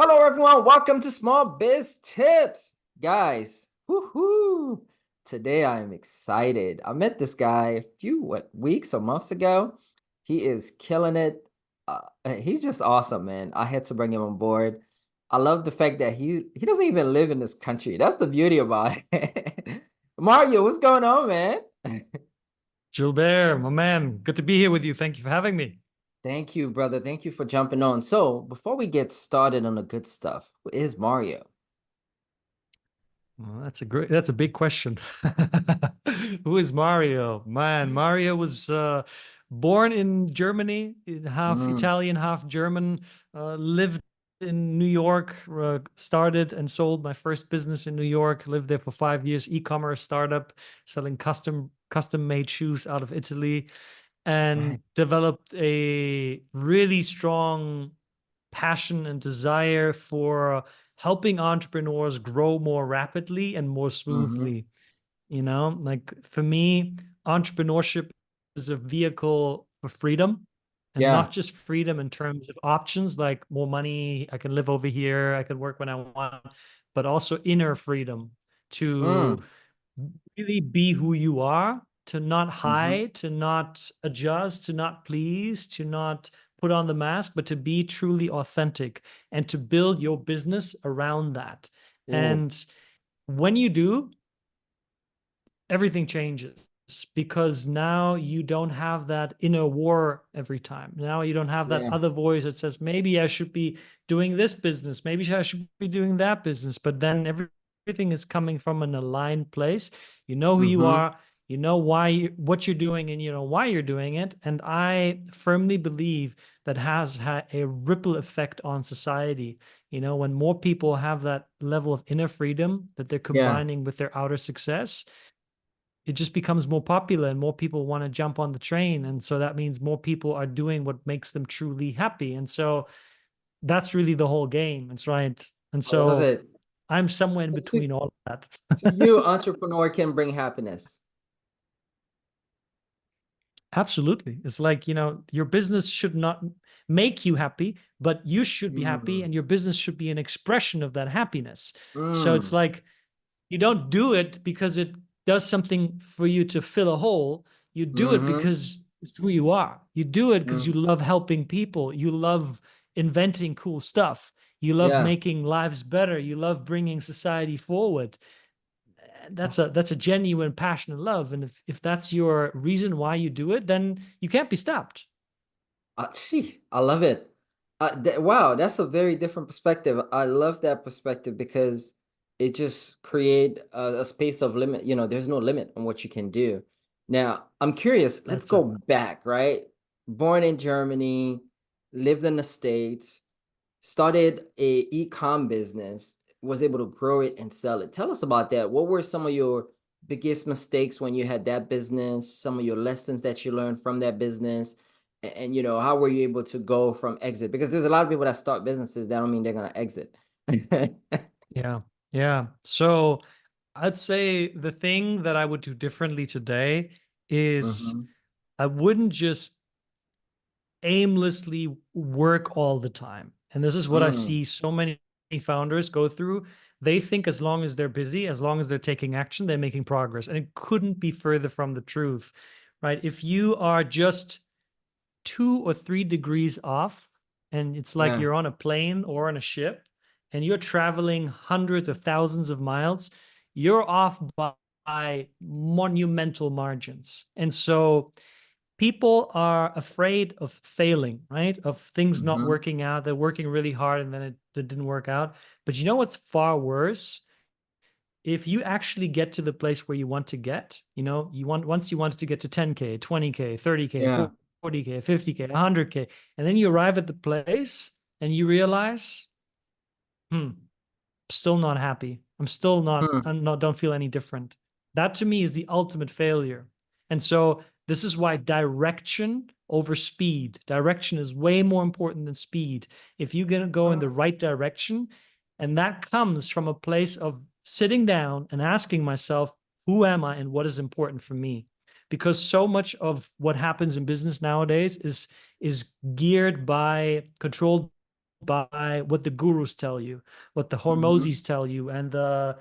Hello, everyone. Welcome to Small Biz Tips. Guys, woohoo! Today I am excited. I met this guy a few weeks or months ago. He is killing it. He's just awesome, man. I had to bring him on board. I love the fact that he doesn't even live in this country. That's the beauty about it. Mario, what's going on, man? Gilbert, my man, good to be here with you. Thank you for having me. Thank you, brother. Thank you for jumping on. So, before we get started on the good stuff, who is Mario? Well, that's a big question. Who is Mario? Man, Mario was born in Germany, half Mm, Italian, half German, lived in New York, started and sold my first business in New York, lived there for 5 years, e-commerce startup selling custom made shoes out of Italy, right. and developed a really strong passion and desire for helping entrepreneurs grow more rapidly and more Mm-hmm. smoothly. Like for me, entrepreneurship is a vehicle for freedom, and Yeah. not just freedom in terms of options like more money, I can live over here, I can work when I want, but also inner freedom to Mm. really be who you are, to not Mm-hmm. hide, to not adjust, to not please, to not put on the mask, but to be truly authentic and to build your business around that. Ooh. And when you do, everything changes because now you don't have that inner war every time. Now you don't have that Yeah. other voice that says, maybe I should be doing this business, maybe I should be doing that business. But then everything is coming from an aligned place. You know who you Mm-hmm. are, you know what you're doing, and you know why you're doing it. And I firmly believe that has had a ripple effect on society. When more people have that level of inner freedom that they're Yeah. combining with their outer success, it just becomes more popular and more people want to jump on the train. And so that means more people are doing what makes them truly happy. And so that's really the whole game. It's right. And I love so it. I'm somewhere in So to, between all of to that. you, entrepreneur can bring happiness. Absolutely. It's like, your business should not make you happy, but you should be happy, Mm. and your business should be an expression of that happiness. So it's Mm. like, you don't do it because it does something for you to fill a hole. You do it Mm-hmm. because it's who you are. You do it because you Mm. love helping people. You love inventing cool stuff. You love Yeah. making lives better. You love bringing society forward. That's That's a genuine passion and love. And if that's your reason why you do it, then you can't be stopped. I love it. Wow, that's a very different perspective. I love that perspective because it just create a space of limit. There's no limit on what you can do. Now, I'm curious. Let's That's it. go back, right? Born in Germany, lived in the States, started a e-com business, was able to grow it and sell it. Tell us about that. What were some of your biggest mistakes when you had that business? Some of your lessons that you learned from that business? And how were you able to go from exit? Because there's a lot of people that start businesses that don't mean they're gonna exit. Yeah. Yeah. So I'd say the thing that I would do differently today is Hmm. I wouldn't just aimlessly work all the time. And this is what I Mm, see so many founders go through. They think as long as they're busy, as long as they're taking action, they're making progress. And it couldn't be further from the truth, right? If you are just 2 or 3 degrees off, and it's like yeah. you're on a plane or on a ship and you're traveling hundreds of thousands of miles, you're off by monumental margins. And so people are afraid of failing, right? Of things not Hmm. working out. They're working really hard and then it didn't work out. But you know what's far worse? If you actually get to the place where you want to get, once you wanted to get to 10K, 20K, 30K, Yeah. 40K, 50K, 100K, and then you arrive at the place and you realize, still not happy. Mm, I'm not, don't feel any different. That to me is the ultimate failure. And so this is why direction over speed. Direction is way more important than speed. If you're going to go in the mm, right direction, and that comes from a place of sitting down and asking myself, who am I and what is important for me? Because so much of what happens in business nowadays is geared by controlled by what the gurus tell you, what the hormozis tell you, and the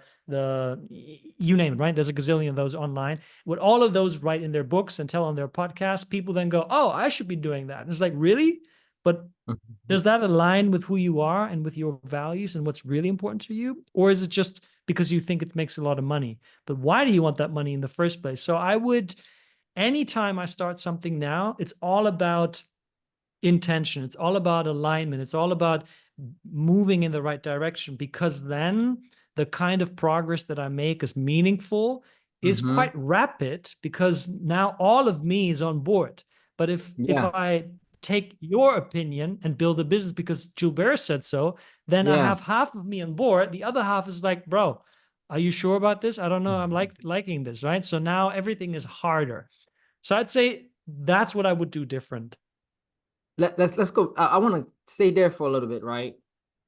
you name it, right? There's a gazillion of those online. What all of those write in their books and tell on their podcasts, people then go, "Oh, I should be doing that." And it's like, really? But does that align with who you are and with your values and what's really important to you? Or is it just because you think it makes a lot of money? But why do you want that money in the first place? So I would, anytime I start something now, it's all about intention. It's all about alignment. It's all about moving in the right direction, because then the kind of progress that I make is meaningful, is quite rapid, because now all of me is on board. But if Yeah. I take your opinion and build a business because Gilbert said so, then I Yeah. have half of me on board. The other half is like, bro, are you sure about this? I don't know. I'm liking this, right? So now everything is harder. So I'd say that's what I would do different. Let's go. I want to stay there for a little bit, right?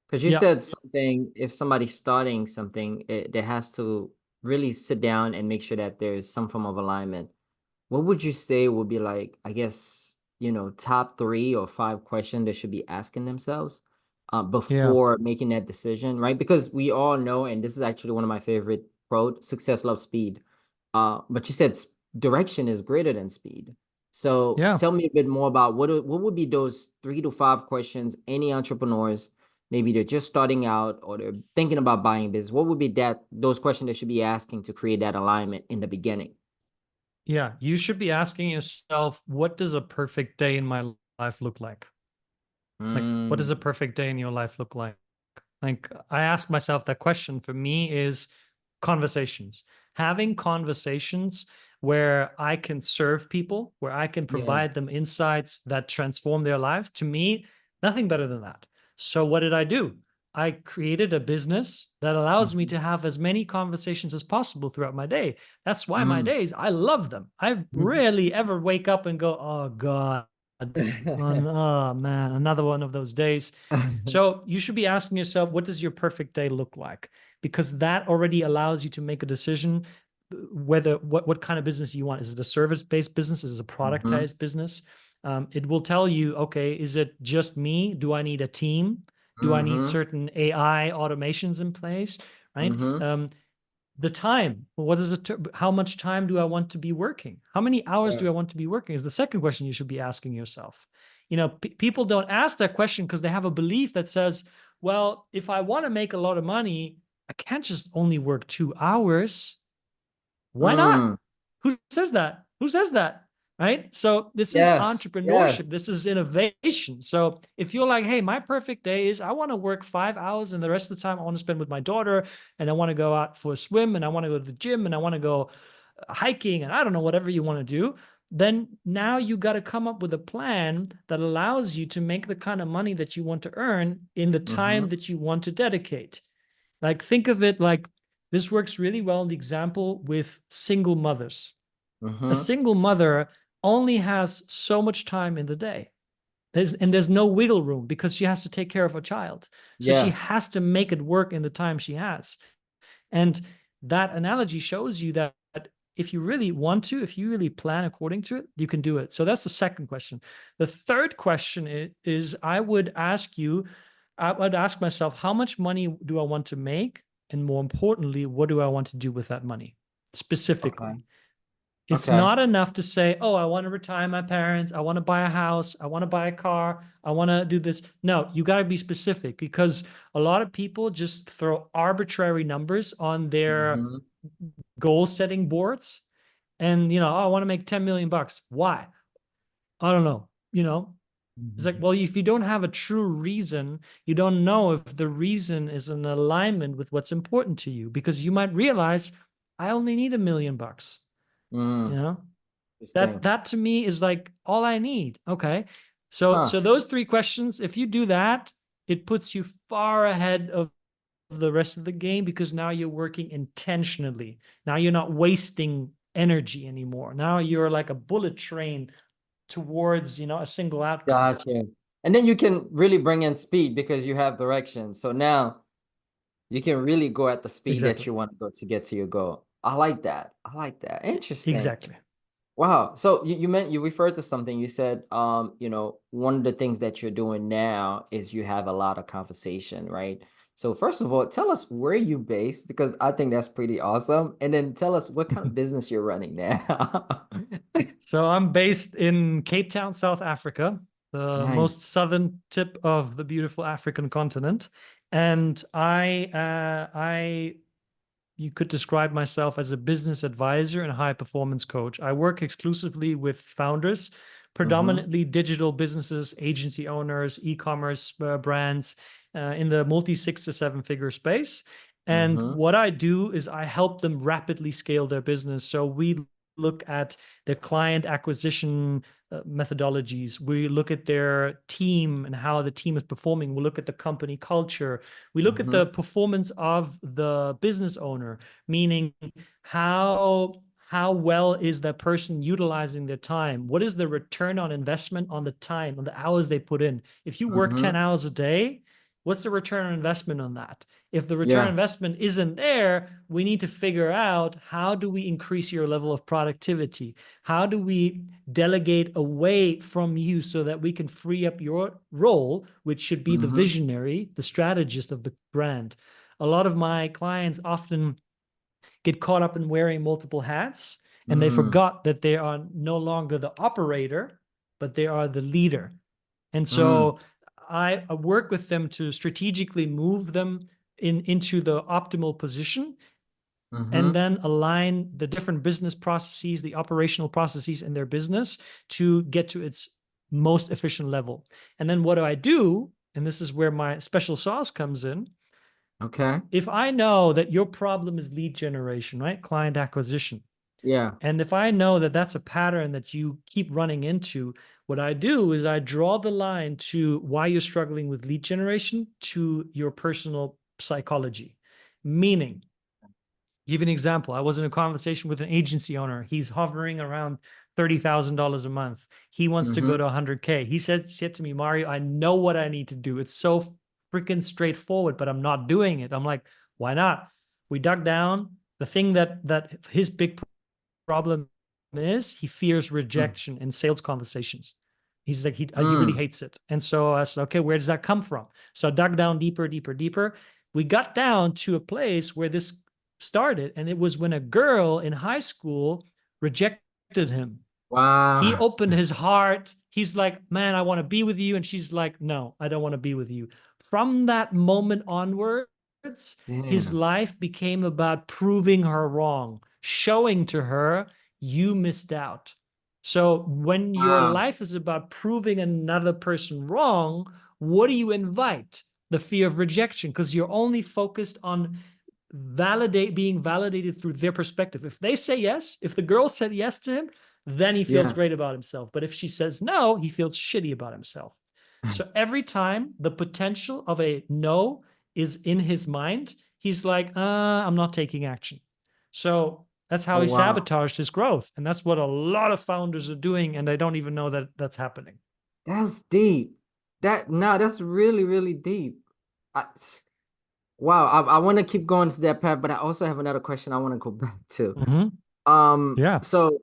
Because you Yeah. said something, if somebody's starting something, there has to really sit down and make sure that there's some form of alignment. What would you say would be like, I guess, top 3 or 5 questions they should be asking themselves Yeah. before making that decision, right? Because we all know, and this is actually one of my favorite quote, success loves speed. But you said direction is greater than speed. So Yeah. tell me a bit more about what would be those 3 to 5 questions any entrepreneurs, maybe they're just starting out or they're thinking about buying business, what would be those questions they should be asking to create that alignment in the beginning? Yeah. You should be asking yourself, what does a perfect day in my life look like? Like, what does a Mm, perfect day in your life look like? Like, I ask myself that question. For me, is conversations. Having conversations where I can serve people, where I can yeah. provide them insights that transform their lives. To me, nothing better than that. So what did I do? I created a business that allows me Mhm. to have as many conversations as possible throughout my day. That's why my Mm. days, I love them. I rarely ever wake up and go, oh God, oh man, another one of those days. So you should be asking yourself, what does your perfect day look like? Because that already allows you to make a decision whether what kind of business you want. Is it a service-based business? Is it a Mhm. productized business? It will tell you, okay, is it just me? Do I need a team? Do I need Mhm. certain AI automations in place? Right? Mhm. The time. What is it? How much time do I want to be working? How many hours Yeah. do I want to be working? Is the second question you should be asking yourself. People don't ask that question because they have a belief that says, well, if I want to make a lot of money, I can't just only work 2 hours. Why not? Mm. Who says that? Who says that? Right? So this is Yes. entrepreneurship. Yes. This is innovation. So if you're like, hey, my perfect day is I want to work 5 hours and the rest of the time I want to spend with my daughter and I want to go out for a swim and I want to go to the gym and I want to go hiking and I don't know, whatever you want to do, then now you got to come up with a plan that allows you to make the kind of money that you want to earn in the time Mhm. that you want to dedicate. Like, think of it like this works really well in the example with single mothers. A Mhm. single mother only has so much time in the day. There's no wiggle room because she has to take care of a child. So she Yeah. has to make it work in the time she has. And that analogy shows you that if you really want to, if you really plan according to it, you can do it. So that's the second question. The third question is I would ask you, I would ask myself, how much money do I want to make? And more importantly, what do I want to do with that money Okay. specifically? It's Okay. not enough to say, oh, I want to retire my parents. I want to buy a house. I want to buy a car. I want to do this. No, you got to be specific, because a lot of people just throw arbitrary numbers on their Mhm. goal setting boards. And, oh, I want to make 10 million bucks. Why? I don't know. It's like, Mhm. well, if you don't have a true reason, you don't know if the reason is in alignment with what's important to you, because you might realize I only need 1 million bucks. You Mm. know, that Interesting. that to me is like all I need. Okay. So Huh. so those three questions, if you do that, it puts you far ahead of the rest of the game, because now you're working intentionally. Now you're not wasting energy anymore. Now you're like a bullet train towards, a single outcome. Gotcha. And then you can really bring in speed because you have direction. So now you can really go at the speed that Exactly. you want to go to get to your goal. I like that. I like that. Interesting. Exactly. Wow. So you meant you referred to something. You said, one of the things that you're doing now is you have a lot of conversation, right? So first of all, tell us where you based because I think that's pretty awesome. And then tell us what kind of business you're running now. So I'm based in Cape Town, South Africa, the most Nice. southern tip of the beautiful African continent. And you could describe myself as a business advisor and high performance coach. I work exclusively with founders, Mm-hmm. predominantly digital businesses, agency owners, e-commerce brands in the multi 6 to 7 figure space. And Mm-hmm. what I do is I help them rapidly scale their business. So we look at their client acquisition methodologies. We look at their team and how the team is performing. We look at the company culture. We look at Mm-hmm. the performance of the business owner, meaning how well is that person utilizing their time? What is the return on investment on the time, on the hours they put in? If you work 10 Mm-hmm. hours a day, what's the return on investment on that? If the return on Yeah. investment isn't there, we need to figure out how do we increase your level of productivity? How do we delegate away from you so that we can free up your role, which should be the Mm-hmm. visionary, the strategist of the brand? A lot of my clients often get caught up in wearing multiple hats and they Mm. forgot that they are no longer the operator, but they are the leader. And Mm. so I work with them to strategically move them into the optimal position and Mm-hmm. then align the different business processes, the operational processes in their business to get to its most efficient level. And then what do I do? And this is where my special sauce comes in. Okay. If I know that your problem is lead generation, right? Client acquisition. Yeah. And if I know that that's a pattern that you keep running into, what I do is I draw the line to why you're struggling with lead generation to your personal psychology. Meaning, give an example. I was in a conversation with an agency owner. He's hovering around $30,000 a month. He wants to go Mm-hmm. to 100K. He said to me, Mario, I know what I need to do. It's so freaking straightforward, but I'm not doing it. I'm like, why not? We dug down. The thing that his big problem is he fears Mm. rejection in sales conversations. He's like, he really Mm. hates it. And so I said, okay, where does that come from? So I dug down deeper, deeper, deeper. We got down to a place where this started. And it was when a girl in high school rejected him. He Wow. opened his heart. He's like, man, I want to be with you. And she's like, no, I don't want to be with you. From that moment onwards, his Damn. life became about proving her wrong, showing to her, you missed out. So when your Wow. life is about proving another person wrong, what do you invite? The fear of rejection, because you're only focused on being validated through their perspective. If they say yes, if the girl said yes to him, then he feels Yeah. great about himself. But if she says no, he feels shitty about himself. So every time the potential of a no is in his mind, he's like, I'm not taking action. So that's how Oh, he wow. sabotaged his growth. And that's what a lot of founders are doing. And they don't even know that that's happening. That's deep. That's really, really deep. I, wow. I want to keep going to that path, but I also have another question I want to go back to. Mm-hmm. Yeah. So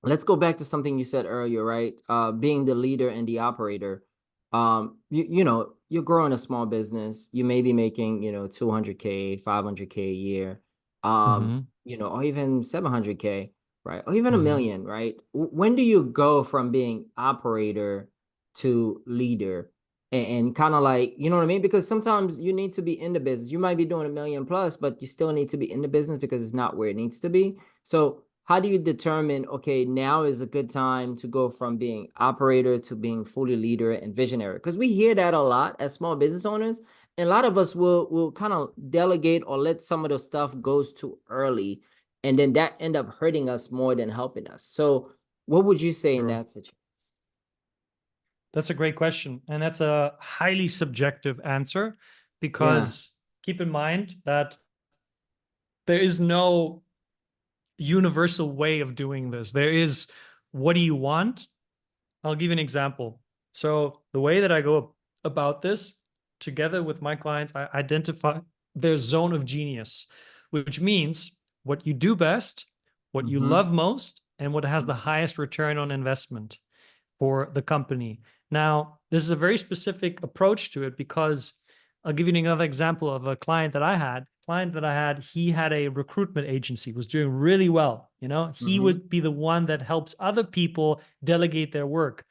let's go back to something you said earlier, right? Being the leader and the operator. You're growing a small business. You may be making, 200K, 500K a year, Mm-hmm. or even 700K, right? Or even a Mm-hmm. million, right? When do you go from being operator to leader? And kind of like, you know what I mean? Because sometimes you need to be in the business. You might be doing a million plus, but you still need to be in the business because it's not where it needs to be. So how do you determine, okay, now is a good time to go from being operator to being fully leader and visionary? Because we hear that a lot as small business owners. And a lot of us will kind of delegate or let some of the stuff goes too early. And then that end up hurting us more than helping us. So what would you say in Sure. that situation? That's a great question. And that's a highly subjective answer Yeah. because keep in mind that there is no universal way of doing this. There is what do you want? I'll give you an example. So, the way that I go about this together with my clients, I identify their zone of genius, which means what you do best, what you Mm-hmm. love most, and what has the highest return on investment for the company. Now, this is a very specific approach to it because I'll give you another example of a client that I had. He had a recruitment agency, was doing really well. You know, he Mm-hmm. would be the one that helps other people delegate their work.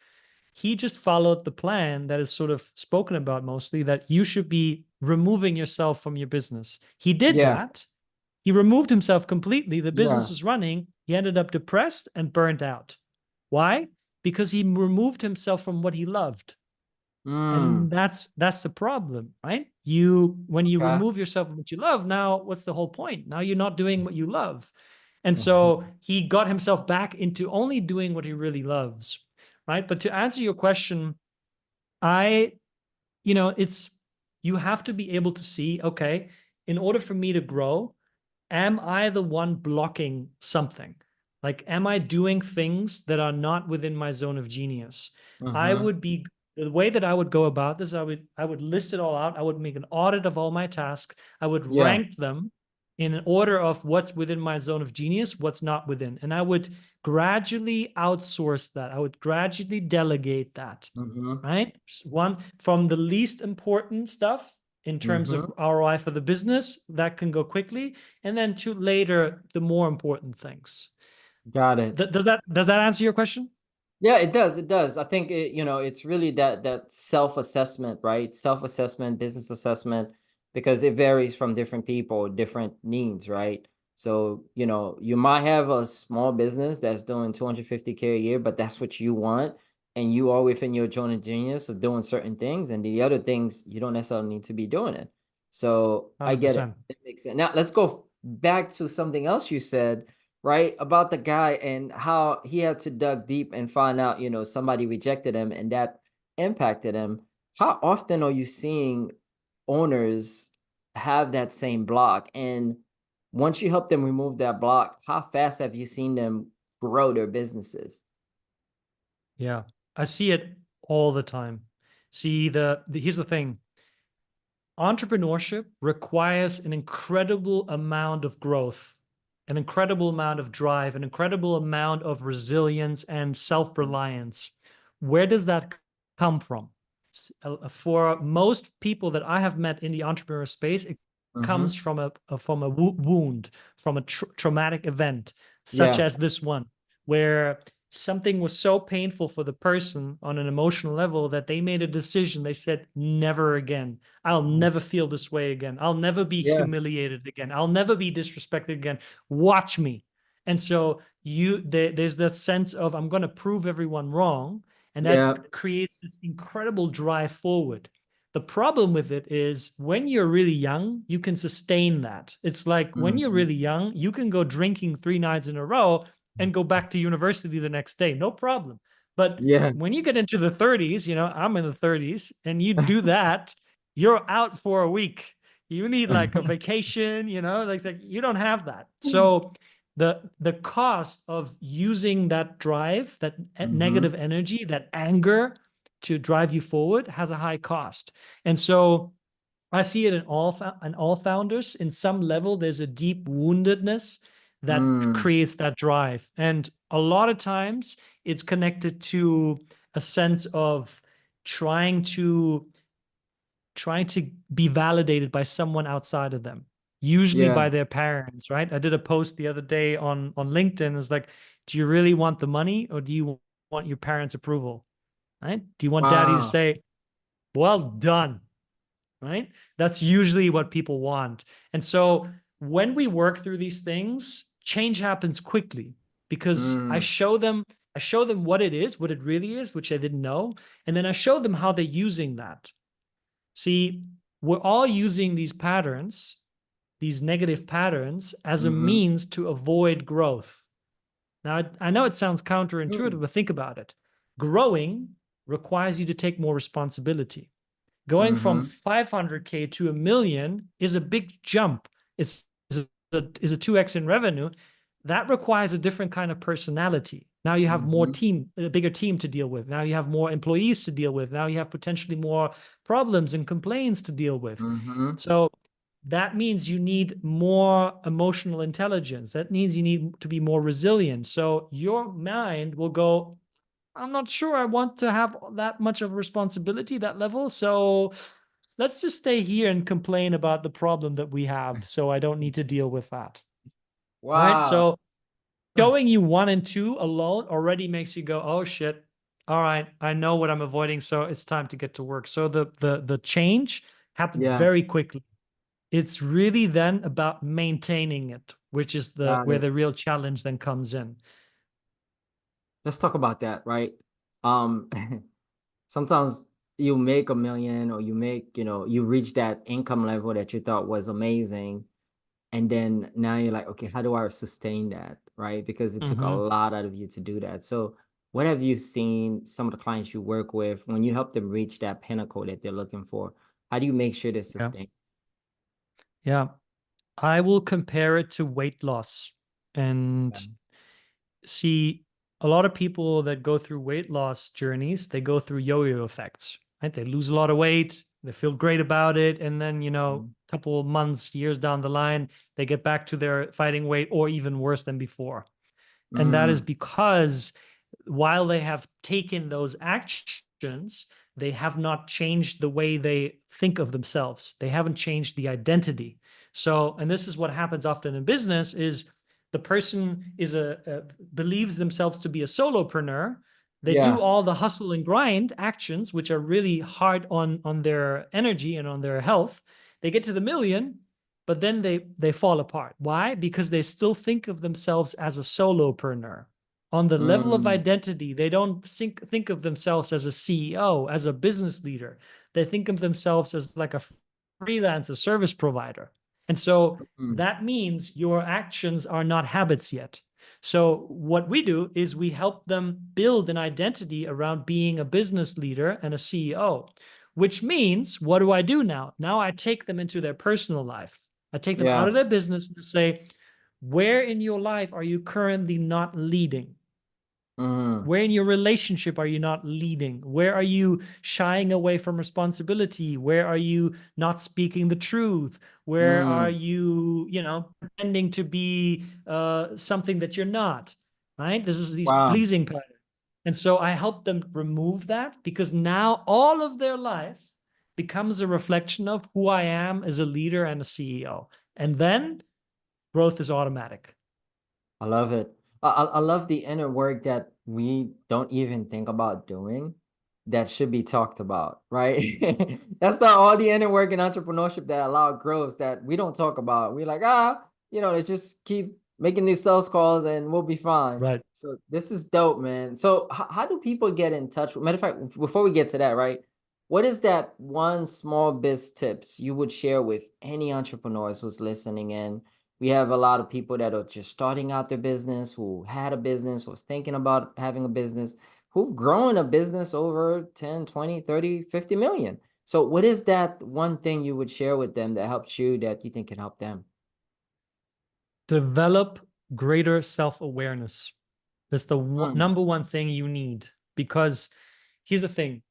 He just followed the plan that is sort of spoken about mostly, that you should be removing yourself from your business. He did Yeah. that. He removed himself completely. The business Yeah. was running. He ended up depressed and burnt out. Why? Because he removed himself from what he loved. Mm. And that's the problem, right? When you Okay. remove yourself from what you love, now what's the whole point? Now you're not doing what you love. And so Mhm. he got himself back into only doing what he really loves, right? But to answer your question, I, it's, you have to be able to see, okay, in order for me to grow, am I the one blocking something? Like, am I doing things that are not within my zone of genius? I Mhm. would be The way that I would go about this, I would list it all out. I would make an audit of all my tasks. I would Yeah. rank them in an order of what's within my zone of genius, what's not within. And I would gradually outsource that. I would gradually delegate that, Mhm. right? One from the least important stuff in terms Mhm. of ROI for the business that can go quickly, and then to later the more important things. Got it. Does that answer your question? Yeah, it does. It does. I think it's really that self-assessment, right? Self-assessment, business assessment, because it varies from different people, different needs, right? So, you might have a small business that's doing 250K a year, but that's what you want. And you are within your zone of genius of doing certain things. And the other things, you don't necessarily need to be doing it. So I get it. 100%. It makes sense. Now let's go back to something else you said, right? About the guy and how he had to dug deep and find out, somebody rejected him and that impacted him. How often are you seeing owners have that same block? And once you help them remove that block, how fast have you seen them grow their businesses? Yeah, I see it all the time. See, here's the thing. Entrepreneurship requires an incredible amount of growth, an incredible amount of drive, an incredible amount of resilience and self-reliance. Where does that come from? For most people that I have met in the entrepreneur space, it Mm-hmm. comes from a wound, from a traumatic event, such Yeah. as this one, where something was so painful for the person on an emotional level that they made a decision. They said, never again. I'll never feel this way again. I'll never be Yeah. humiliated again. I'll never be disrespected again. Watch me. And so there's that sense of, I'm going to prove everyone wrong. And Yeah. that creates this incredible drive forward. The problem with it is when you're really young, you can sustain that. It's like when you're Mm-hmm. really young, you can go drinking 3 nights in a row and go back to university the next day, no problem. But Yeah. when you get into the 30s, I'm in the 30s, and you do that, you're out for a week. You need like a vacation, like you don't have that. So the cost of using that drive, that Mm-hmm. negative energy, that anger to drive you forward has a high cost. And so I see it in all founders. In some level, there's a deep woundedness that Mm. creates that drive, and a lot of times it's connected to a sense of trying to trying to be validated by someone outside of them, usually Yeah. by their parents, right? I did a post the other day on LinkedIn. It's like, do you really want the money, or do you want your parents' approval, right? Do you want daddy to Wow. say, well done, right? That's usually what people want. And so when we work through these things, change happens quickly because Mm. I show them what it is, what it really is, which I didn't know, and then I show them how they're using that. See, we're all using these patterns, these negative patterns, as a Mm-hmm. means to avoid growth. Now, I know it sounds Mm. counterintuitive, but think about it. Growing requires you to take more responsibility. Going from Mm-hmm. 500K to a million is a big jump. Is a 2x in revenue. That requires a different kind of personality. Now you have more Mm-hmm. team, a bigger team to deal with. Now you have more employees to deal with. Now you have potentially more problems and complaints to deal with. Mm-hmm. So that means you need more emotional intelligence. That means you need to be more resilient. So your mind will go, I'm not sure I want to have that much of responsibility, that level. So let's just stay here and complain about the problem that we have. So I don't need to deal with that. Right. Wow. So showing you 1 and 2 alone already makes you go, oh shit. All right, I know what I'm avoiding, so it's time to get to work. So the change happens Yeah, very quickly. It's really then about maintaining it, which is got where it. the real challenge then comes in. Let's talk about that, right? Um, sometimes you make 1 million or you make, you reach that income level that you thought was amazing. And then now you're like, okay, how do I sustain that? Right? Because it took a Mhm. lot out of you to do that. So what have you seen some of the clients you work with when you help them reach that pinnacle that they're looking for? How do you make sure they Yeah. sustain? Yeah. I will compare it to weight loss. Yeah. And see, a lot of people that go through weight loss journeys, they go through yo-yo effects, right? They lose a lot of weight, they feel great about it, and then, Mhm. a couple of months, years down the line, they get back to their fighting weight or even worse than before. And that is Mm, because while they have taken those actions, they have not changed the way they think of themselves. They haven't changed the identity. So, and this is what happens often in business is the person believes themselves to be a solopreneur. They do yeah. all the hustle and grind actions, which are really hard on their energy and on their health. They get to the million, but then they fall apart. Why? Because they still think of themselves as a solopreneur. On the level of Mm, identity, they don't think of themselves as a CEO, as a business leader. They think of themselves as like a freelancer service provider. And so mm, that means your actions are not habits yet. So what we do is we help them build an identity around being a business leader and a CEO, which means what do I do now? Now I take them into their personal life. I take them out yeah. of their business and say, where in your life are you currently not leading? Mm, Where in your relationship are you not leading? Where are you shying away from responsibility? Where are you not speaking the truth? Where are mm, you, pretending to be something that you're not? Right? This is these wow. pleasing patterns. And so I help them remove that because now all of their life becomes a reflection of who I am as a leader and a CEO. And then growth is automatic. I love it. I love the inner work that we don't even think about doing that should be talked about, right? That's not all the inner work in entrepreneurship that allow growth that we don't talk about. We're like, let's just keep making these sales calls and we'll be fine. Right. So this is dope, man. So how do people get in touch? Matter of fact, before we get to that, right? What is that one small biz tips you would share with any entrepreneurs who's listening in? We have a lot of people that are just starting out their business, who had a business, was thinking about having a business, who've grown a business over 10, 20, 30, 50 million. So what is that one thing you would share with them that helps you that you think can help them? Develop greater self-awareness. That's the Mm, number one thing you need. Because here's the thing,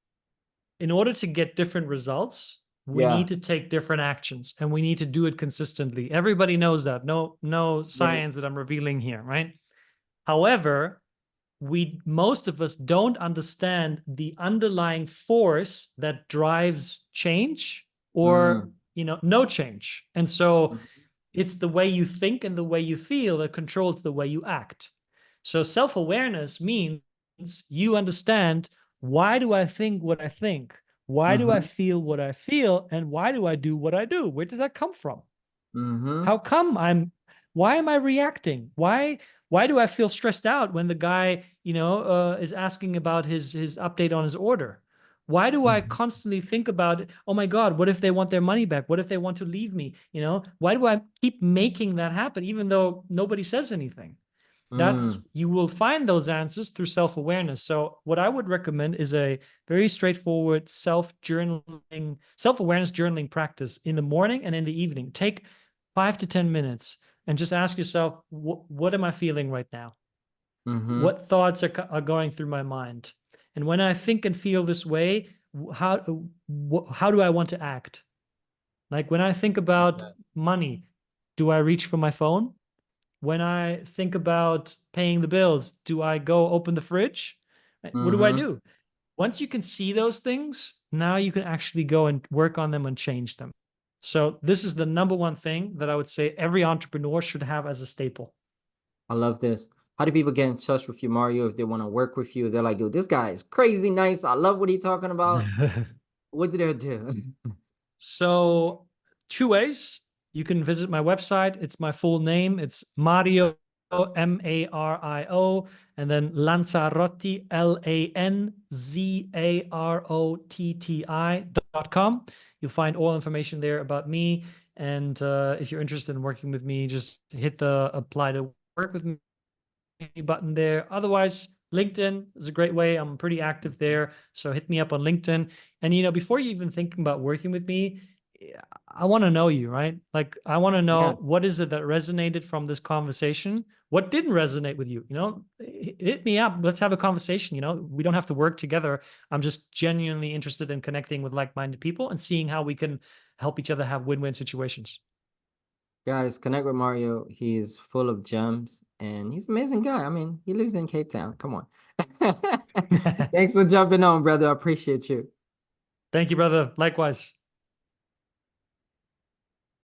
in order to get different results, we yeah, need to take different actions and we need to do it consistently. Everybody knows that. No get it. science that I'm revealing here, right? However, most of us don't understand the underlying force that drives change or, Mm, no change. And so mhm, it's the way you think and the way you feel that controls the way you act. So self awareness means you understand, why do I think what I think? Why do I mhm, feel what I feel? And why do I do what I do? Where does that come from? mhm, How come why am I reacting? Why do I feel stressed out when the guy, is asking about his update on his order? Why do I mhm, constantly think about, oh my God, what if they want their money back? What if they want to leave me? Why do I keep making that happen even though nobody says anything? mm, You will find those answers through self-awareness. So what I would recommend is a very straightforward self-awareness journaling practice in the morning and in the evening. Take 5 to 10 minutes and just ask yourself, what am I feeling right now? mhm, What thoughts are going through my mind? And when I think and feel this way, how do I want to act? Like when I think about money, do I reach for my phone? When I think about paying the bills, do I go open the fridge? What do I Mm-hmm. do? Once you can see those things, now you can actually go and work on them and change them. So this is the number one thing that I would say every entrepreneur should have as a staple. I love this. How do people get in touch with you, Mario, if they want to work with you? They're like, yo, this guy is crazy nice. I love what he's talking about. What did they do? So, two ways. You can visit my website. It's my full name. It's Mario, Mario, and then Lanzarotti, LANZAROTTI.com. You'll find all information there about me. And if you're interested in working with me, just hit the apply to work with me button there. Otherwise, LinkedIn is a great way. I'm pretty active there. So hit me up on LinkedIn. And, before you even thinking about working with me, I want to know you, right? Like, I want to Yeah, know what is it that resonated from this conversation? What didn't resonate with you? Hit me up. Let's have a conversation. We don't have to work together. I'm just genuinely interested in connecting with like-minded people and seeing how we can help each other have win-win situations. guys, connect with Mario. He's full of gems and he's an amazing guy. I mean, he lives in Cape Town. Come on. Thanks for jumping on, brother. I appreciate you. Thank you, brother. Likewise.